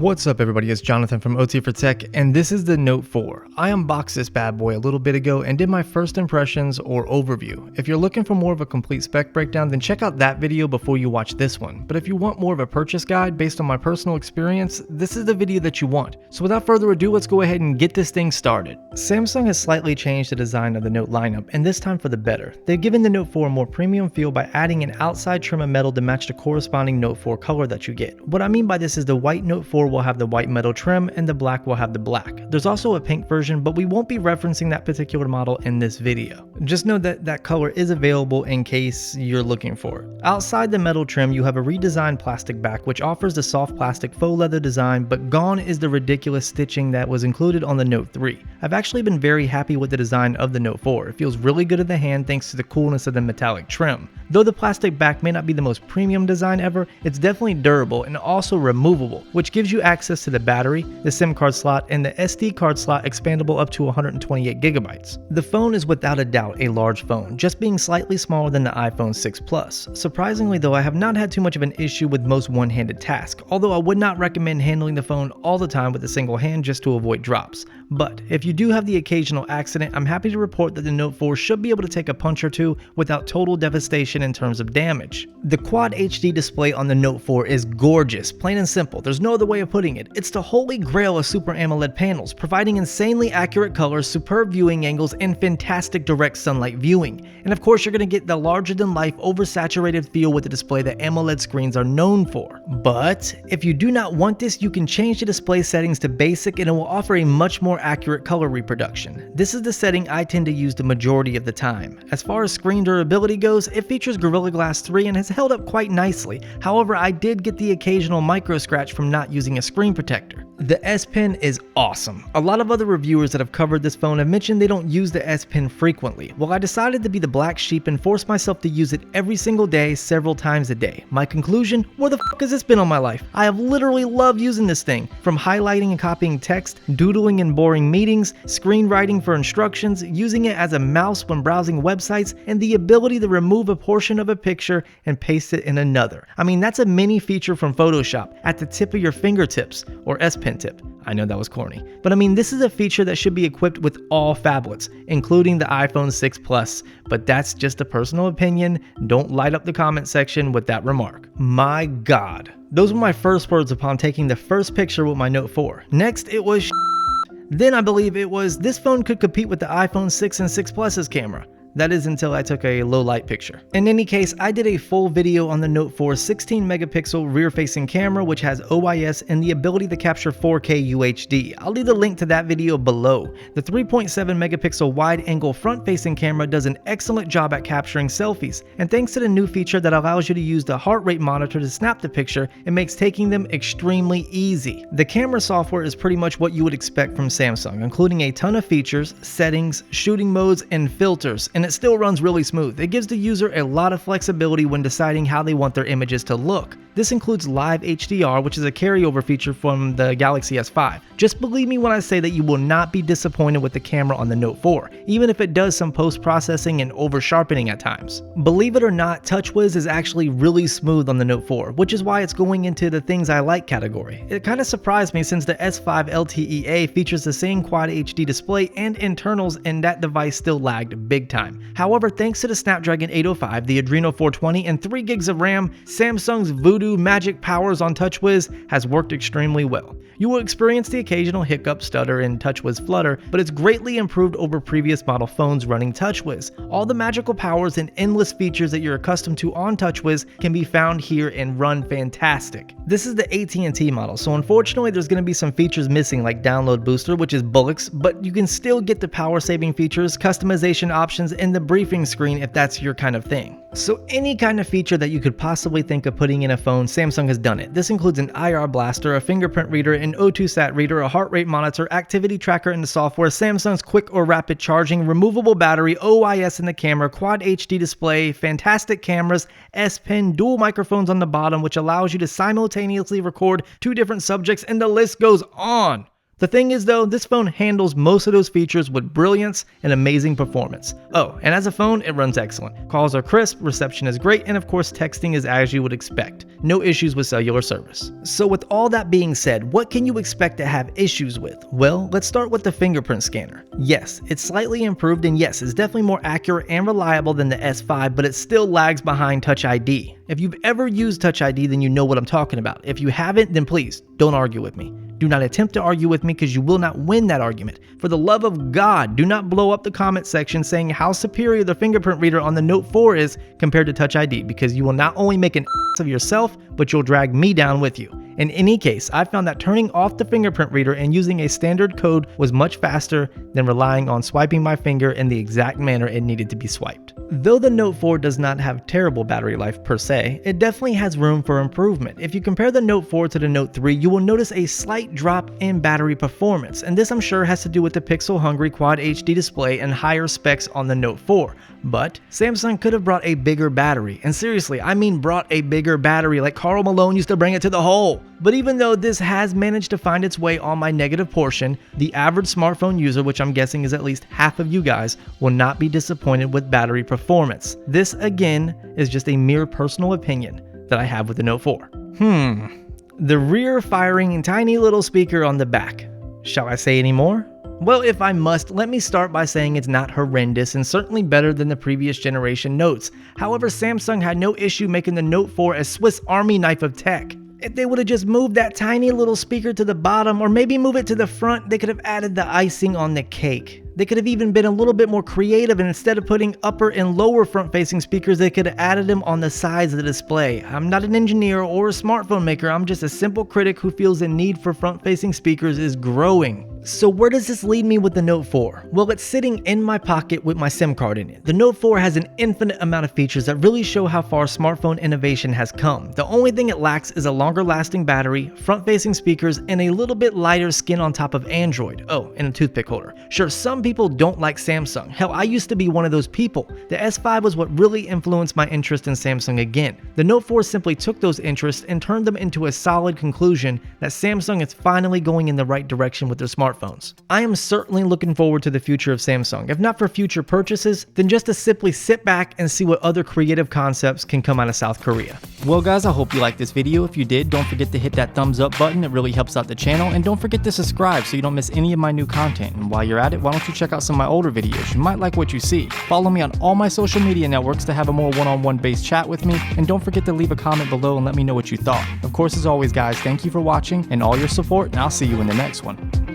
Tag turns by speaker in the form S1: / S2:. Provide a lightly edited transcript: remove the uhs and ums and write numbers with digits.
S1: What's up everybody, it's Jonathan from OT for Tech, and this is the Note 4. I unboxed this bad boy a little bit ago and did my first impressions or overview. If you're looking for more of a complete spec breakdown, then check out that video before you watch this one. But if you want more of a purchase guide based on my personal experience, this is the video that you want. So without further ado, let's go ahead and get this thing started. Samsung has slightly changed the design of the Note lineup, and this time for the better. They've given the Note 4 a more premium feel by adding an outside trim of metal to match the corresponding Note 4 color that you get. What I mean by this is the white Note 4 will have the white metal trim and the black will have the black. There's also a pink version, but we won't be referencing that particular model in this video. Just know that that color is available in case you're looking for it. Outside the metal trim, you have a redesigned plastic back which offers the soft plastic faux leather design, but gone is the ridiculous stitching that was included on the Note 3. I've actually been very happy with the design of the Note 4. It feels really good in the hand thanks to the coolness of the metallic trim. Though the plastic back may not be the most premium design ever, it's definitely durable and also removable, which gives you access to the battery, the SIM card slot, and the SD card slot expandable up to 128 gigabytes. The phone is without a doubt a large phone, just being slightly smaller than the iPhone 6 Plus. Surprisingly though, I have not had too much of an issue with most one-handed tasks, although I would not recommend handling the phone all the time with a single hand just to avoid drops. But if you do have the occasional accident, I'm happy to report that the Note 4 should be able to take a punch or two without total devastation in terms of damage. The Quad HD display on the Note 4 is gorgeous, plain and simple. There's no other way of putting it. It's the holy grail of Super AMOLED panels, providing insanely accurate colors, superb viewing angles, and fantastic direct sunlight viewing. And of course, you're going to get the larger-than-life, oversaturated feel with the display that AMOLED screens are known for. But if you do not want this, you can change the display settings to basic and it will offer a much more accurate color reproduction. This is the setting I tend to use the majority of the time. As far as screen durability goes, it features Gorilla Glass 3 and has held up quite nicely. However, I did get the occasional micro scratch from not using a screen protector. The S Pen is awesome. A lot of other reviewers that have covered this phone have mentioned they don't use the S Pen frequently. Well, I decided to be the black sheep and force myself to use it every single day, several times a day. My conclusion? Where the fuck has this been all my life? I have literally loved using this thing. From highlighting and copying text, doodling in boring meetings, screenwriting for instructions, using it as a mouse when browsing websites, and the ability to remove a portion of a picture and paste it in another. I mean, that's a mini feature from Photoshop at the tip of your fingertips, or S Pen tip. I know that was corny. But I mean, this is a feature that should be equipped with all phablets, including the iPhone 6 Plus. But that's just a personal opinion. Don't light up the comment section with that remark. My God. Those were my first words upon taking the first picture with my Note 4. Next, it was Then I believe it was this phone could compete with the iPhone 6 and 6 Plus's camera. That is until I took a low light picture. In any case, I did a full video on the Note 4's 16 megapixel rear facing camera, which has OIS and the ability to capture 4K UHD. I'll leave the link to that video below. The 3.7 megapixel wide angle front facing camera does an excellent job at capturing selfies. And thanks to the new feature that allows you to use the heart rate monitor to snap the picture, it makes taking them extremely easy. The camera software is pretty much what you would expect from Samsung, including a ton of features, settings, shooting modes, and filters. And it still runs really smooth. It gives the user a lot of flexibility when deciding how they want their images to look. This includes Live HDR, which is a carryover feature from the Galaxy S5. Just believe me when I say that you will not be disappointed with the camera on the Note 4, even if it does some post-processing and over-sharpening at times. Believe it or not, TouchWiz is actually really smooth on the Note 4, which is why it's going into the things I like category. It kind of surprised me since the S5 LTEA features the same Quad HD display and internals, and that device still lagged big time. However, thanks to the Snapdragon 805, the Adreno 420, and 3 gigs of RAM, Samsung's voodoo magic powers on TouchWiz has worked extremely well. You will experience the occasional hiccup, stutter, and TouchWiz flutter, but it's greatly improved over previous model phones running TouchWiz. All the magical powers and endless features that you're accustomed to on TouchWiz can be found here and run fantastic. This is the AT&T model, so unfortunately there's going to be some features missing like download booster, which is bullocks, but you can still get the power saving features, customization options, and the briefing screen if that's your kind of thing. So any kind of feature that you could possibly think of putting in a phone, Samsung has done it. This includes an IR blaster, a fingerprint reader, an O2 sat reader, a heart rate monitor, activity tracker in the software, Samsung's quick or rapid charging, removable battery, OIS in the camera, Quad HD display, fantastic cameras, S Pen, dual microphones on the bottom, which allows you to simultaneously record 2 different subjects, and the list goes on. The thing is though, this phone handles most of those features with brilliance and amazing performance. Oh, and as a phone, it runs excellent. Calls are crisp, reception is great, and of course texting is as you would expect. no issues with cellular service. So with all that being said, what can you expect to have issues with? Well, let's start with the fingerprint scanner. Yes, it's slightly improved, and yes, it's definitely more accurate and reliable than the S5, but it still lags behind Touch ID. If you've ever used Touch ID, then you know what I'm talking about. If you haven't, then please don't argue with me. Do not attempt to argue with me because you will not win that argument. For the love of God, do not blow up the comment section saying how superior the fingerprint reader on the Note 4 is compared to Touch ID, because you will not only make an ass of yourself, but you'll drag me down with you. In any case, I found that turning off the fingerprint reader and using a standard code was much faster than relying on swiping my finger in the exact manner it needed to be swiped. Though the Note 4 does not have terrible battery life per se, it definitely has room for improvement. If you compare the Note 4 to the Note 3, you will notice a slight drop in battery performance, and this I'm sure has to do with the pixel-hungry Quad HD display and higher specs on the Note 4. But Samsung could have brought a bigger battery, and seriously, I mean brought a bigger battery like Karl Malone used to bring it to the hole. But even though this has managed to find its way on my negative portion, the average smartphone user, which I'm guessing is at least half of you guys, will not be disappointed with battery performance. This, again, is just a mere personal opinion that I have with the Note 4. The rear firing tiny little speaker on the back. Shall I say any more? Well, if I must, let me start by saying it's not horrendous and certainly better than the previous generation Notes. However, Samsung had no issue making the Note 4 a Swiss Army knife of tech. If they would have just moved that tiny little speaker to the bottom, or maybe move it to the front, they could have added the icing on the cake. They could have even been a little bit more creative, and instead of putting upper and lower front-facing speakers, they could have added them on the sides of the display. I'm not an engineer or a smartphone maker, I'm just a simple critic who feels the need for front-facing speakers is growing. So where does this lead me with the Note 4? Well, it's sitting in my pocket with my SIM card in it. The Note 4 has an infinite amount of features that really show how far smartphone innovation has come. The only thing it lacks is a longer lasting battery, front-facing speakers, and a little bit lighter skin on top of Android. Oh, and a toothpick holder. Sure, some people don't like Samsung. Hell, I used to be one of those people. The S5 was what really influenced my interest in Samsung again. The Note 4 simply took those interests and turned them into a solid conclusion that Samsung is finally going in the right direction with their smartphones. I am certainly looking forward to the future of Samsung, if not for future purchases, then just to simply sit back and see what other creative concepts can come out of South Korea. Well guys, I hope you liked this video. If you did, don't forget to hit that thumbs up button, it really helps out the channel, and don't forget to subscribe so you don't miss any of my new content. And while you're at it, why don't you check out some of my older videos, you might like what you see. Follow me on all my social media networks to have a more one-on-one based chat with me, and don't forget to leave a comment below and let me know what you thought. Of course, as always guys, thank you for watching and all your support, and I'll see you in the next one.